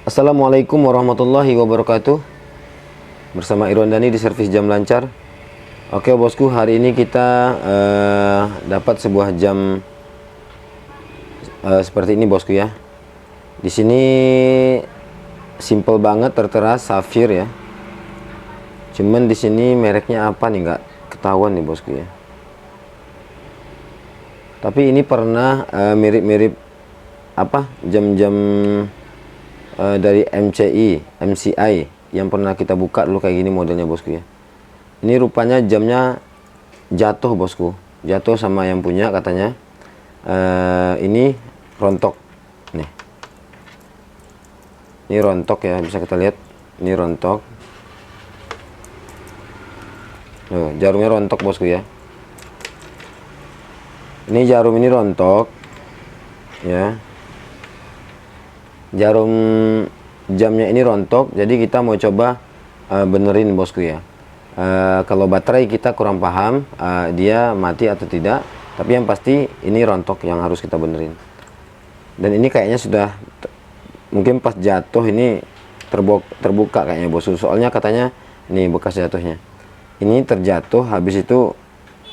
Assalamualaikum warahmatullahi wabarakatuh. Bersama Irwan Dani di servis jam lancar. Oke bosku, hari ini kita dapat sebuah jam seperti ini bosku ya. Di sini simple banget, tertera safir ya. Cuman di sini mereknya apa nih nggak ketahuan nih bosku ya. Tapi ini pernah mirip-mirip apa jam-jam dari MCI yang pernah kita buka dulu, kayak gini modelnya bosku ya. Ini rupanya jamnya jatuh bosku, jatuh sama yang punya katanya. Ini rontok nih, ini rontok ya, bisa kita lihat ini rontok. Jarumnya rontok bosku ya. Ini jarum ini rontok ya, jarum jamnya ini rontok. Jadi kita mau coba benerin bosku ya. Kalau baterai kita kurang paham dia mati atau tidak, tapi yang pasti ini rontok yang harus kita benerin. Dan ini kayaknya sudah mungkin pas jatuh ini terbuka kayaknya bosku, soalnya katanya ini bekas jatuhnya. Ini terjatuh habis itu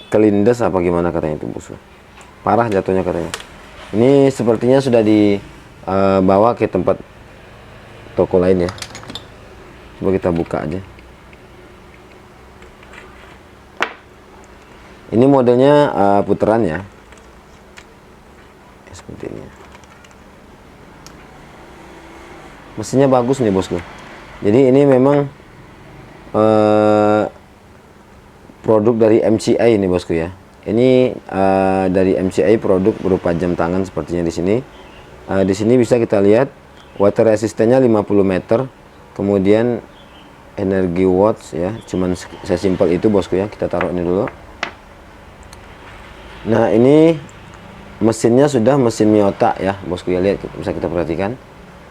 kelindes apa gimana katanya itu bosku, parah jatuhnya katanya. Ini sepertinya sudah dibawa ke tempat toko lain ya. Coba kita buka aja. Ini modelnya puteran ya, seperti ini. Mesinnya bagus nih bosku. Jadi ini memang produk dari MCI ini bosku ya. Ini dari MCI, produk berupa jam tangan sepertinya di sini. Di sini bisa kita lihat water resistannya 50 meter. Kemudian energi watts ya, cuman sesimpel itu bosku ya. Kita taruh ini dulu. Nah, ini mesinnya sudah mesin Miyota ya bosku ya, lihat, bisa kita perhatikan.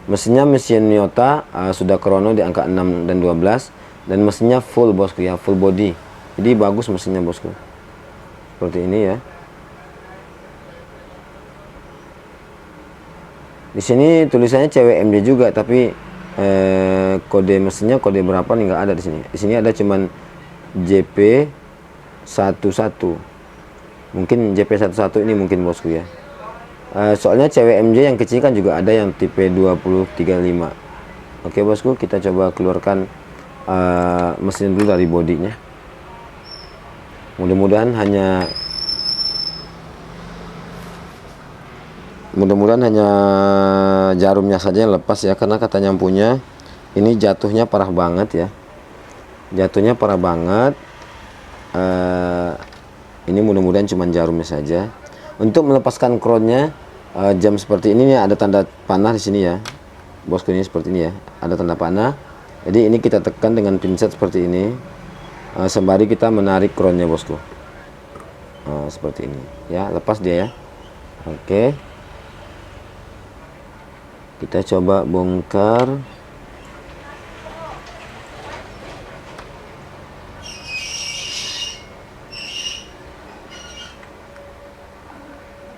Mesinnya mesin Miyota, sudah krono di angka 6 dan 12, dan mesinnya full bosku ya, full body. Jadi bagus mesinnya bosku. Seperti ini ya. Di sini tulisannya CWMJ juga, tapi kode mesinnya kode berapa nih nggak ada di sini. Di sini ada cuman JP11. Mungkin JP11 ini mungkin bosku ya. Soalnya CWMJ yang kecil kan juga ada yang tipe 2035. Oke bosku, kita coba keluarkan mesin dulu dari bodinya. Mudah-mudahan hanya jarumnya saja yang lepas ya, karena katanya yang punya ini jatuhnya parah banget ya. Jatuhnya parah banget. Ini mudah-mudahan cuma jarumnya saja. Untuk melepaskan crownnya jam seperti ini nih, ada tanda panah di sini ya bosku, ini seperti ini ya, ada tanda panah. Jadi ini kita tekan dengan pinset seperti ini, sembari kita menarik crownnya bosku. Seperti ini ya, lepas dia ya. Oke, kita coba bongkar.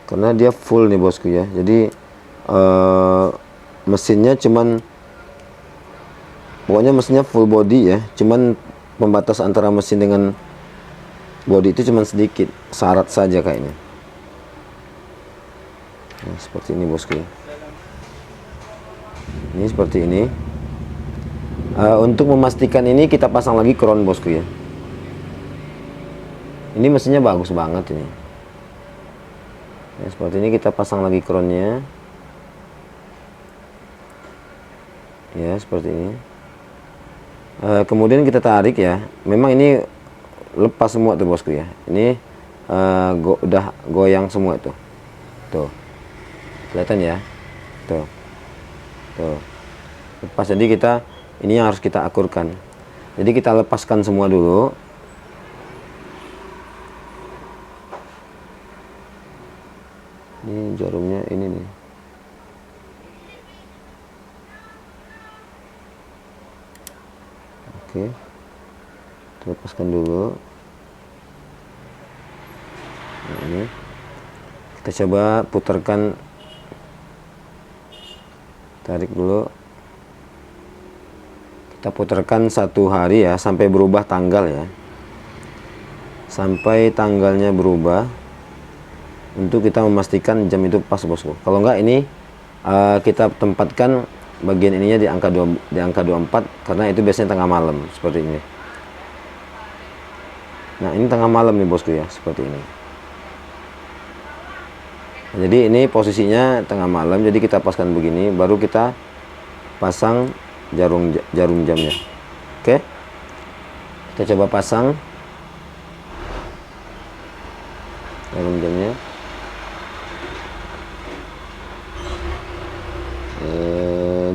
Karena dia full nih bosku ya, jadi mesinnya cuman, pokoknya mesinnya full body ya, cuman pembatas antara mesin dengan body itu cuman sedikit, syarat saja kayaknya. Nah, seperti ini bosku ya. Ini seperti ini. Untuk memastikan ini kita pasang lagi crown bosku ya. Ini mesinnya bagus banget ini ya, seperti ini kita pasang lagi crownnya ya, seperti ini. Kemudian kita tarik ya, memang ini lepas semua tuh bosku ya. Ini udah goyang semua tuh kelihatan ya, tuh lepas. Jadi ini yang harus kita akurkan. Jadi kita lepaskan semua dulu. Ini jarumnya ini nih. Oke, kita lepaskan dulu. Nah, ini kita coba putarkan, tarik dulu. Kita putarkan 1 hari ya, sampai berubah tanggal ya, sampai tanggalnya berubah, untuk kita memastikan jam itu pas bosku. Kalau enggak ini kita tempatkan bagian ininya di angka 24, karena itu biasanya tengah malam seperti ini. Nah ini tengah malam nih bosku ya, seperti ini. Nah, jadi ini posisinya tengah malam, jadi kita paskan begini, baru kita pasang jarum jamnya. Oke, kita coba pasang jarum jamnya.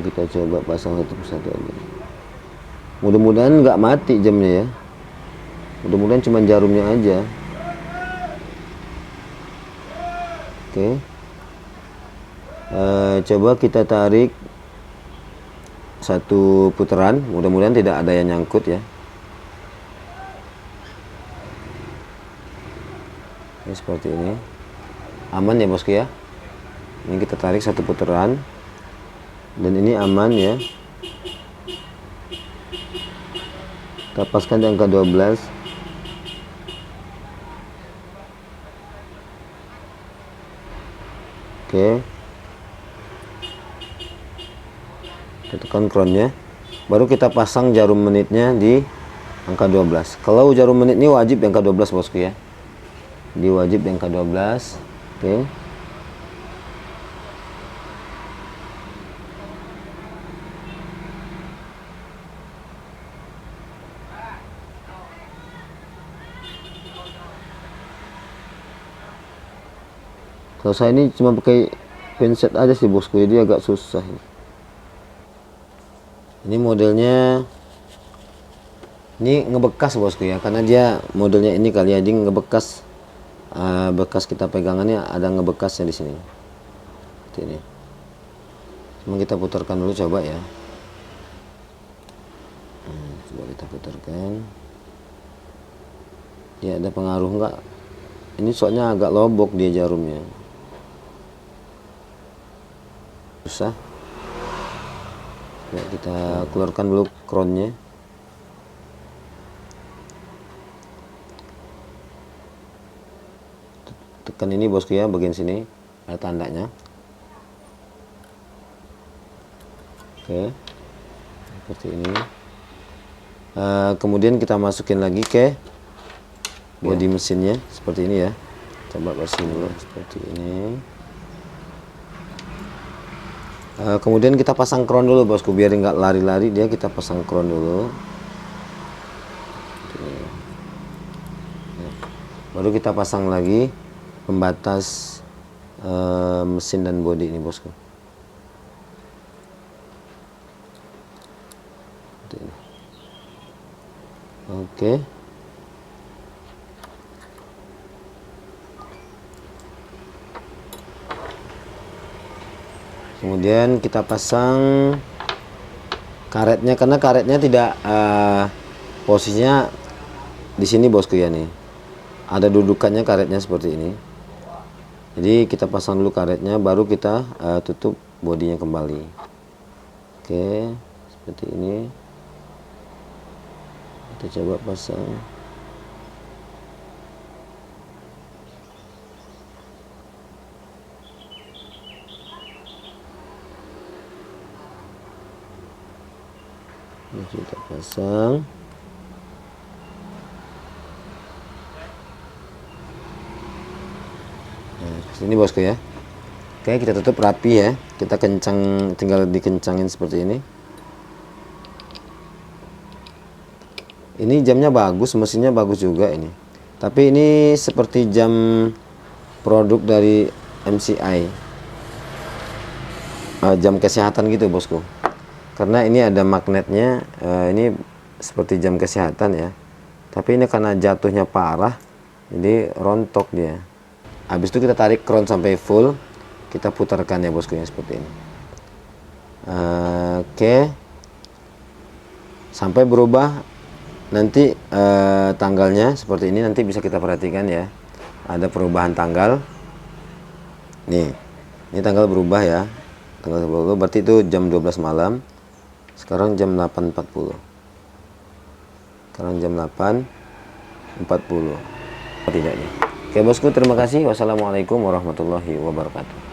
Kita coba pasang satu persatu aja. Mudah-mudahan nggak mati jamnya ya, mudah-mudahan cuma jarumnya aja. Oke, coba kita tarik 1 putaran, mudah-mudahan tidak ada yang nyangkut ya. Ini seperti ini, aman ya bosku ya. Ini kita tarik 1 putaran, dan ini aman ya. Kita paskan di angka 12. Oke, kita tekan crownnya, baru kita pasang jarum menitnya di angka 12. Kalau jarum menit ini wajib di angka 12 bosku ya, di wajib di angka 12. Oke, kalau saya ini cuma pakai pinset aja sih bosku, jadi agak susah. Ini modelnya ini ngebekas bosku ya, karena dia modelnya ini kali ya, jadi ngebekas, bekas kita pegangannya ada ngebekasnya di sini. Seperti ini. Cuma kita putarkan dulu coba ya. Coba kita putarkan. Ya ada pengaruh enggak? Ini soalnya agak lobok dia jarumnya. Susah. Ya, kita keluarkan dulu crownnya. Tekan ini bosku ya, bagian sini ada tandanya. Oke, seperti ini. Kemudian kita masukin lagi ke bodi mesinnya seperti ini ya. Coba kasih dulu seperti ini. Kemudian kita pasang crown dulu bosku, biar nggak lari-lari dia, kita pasang crown dulu. Baru kita pasang lagi pembatas mesin dan bodi ini bosku. Oke. Kemudian kita pasang karetnya, karena karetnya tidak posisinya di sini bosku ya, nih ada dudukannya karetnya seperti ini. Jadi kita pasang dulu karetnya, baru kita tutup bodinya kembali. Oke, seperti ini. Kita coba pasang. Ini kita pasang. Nah, ini bosku ya. Oke, kita tutup rapi ya. Kita kencang, tinggal dikencangin seperti ini. Ini jamnya bagus, mesinnya bagus juga ini. Tapi ini seperti jam produk dari MCI, jam kesehatan gitu bosku. Karena ini ada magnetnya, ini seperti jam kesehatan ya. Tapi ini karena jatuhnya parah, jadi rontok dia. Habis itu kita tarik crown sampai full, kita putarkan ya bosku ya, seperti ini. Oke, sampai berubah nanti tanggalnya seperti ini, nanti bisa kita perhatikan ya. Ada perubahan tanggal. Nih, ini tanggal berubah ya. Tanggal berubah berarti itu jam 12 malam. Sekarang jam 8.40. Sekarang jam 8.40. Tidak nih. Oke bosku, terima kasih. Wassalamualaikum warahmatullahi wabarakatuh.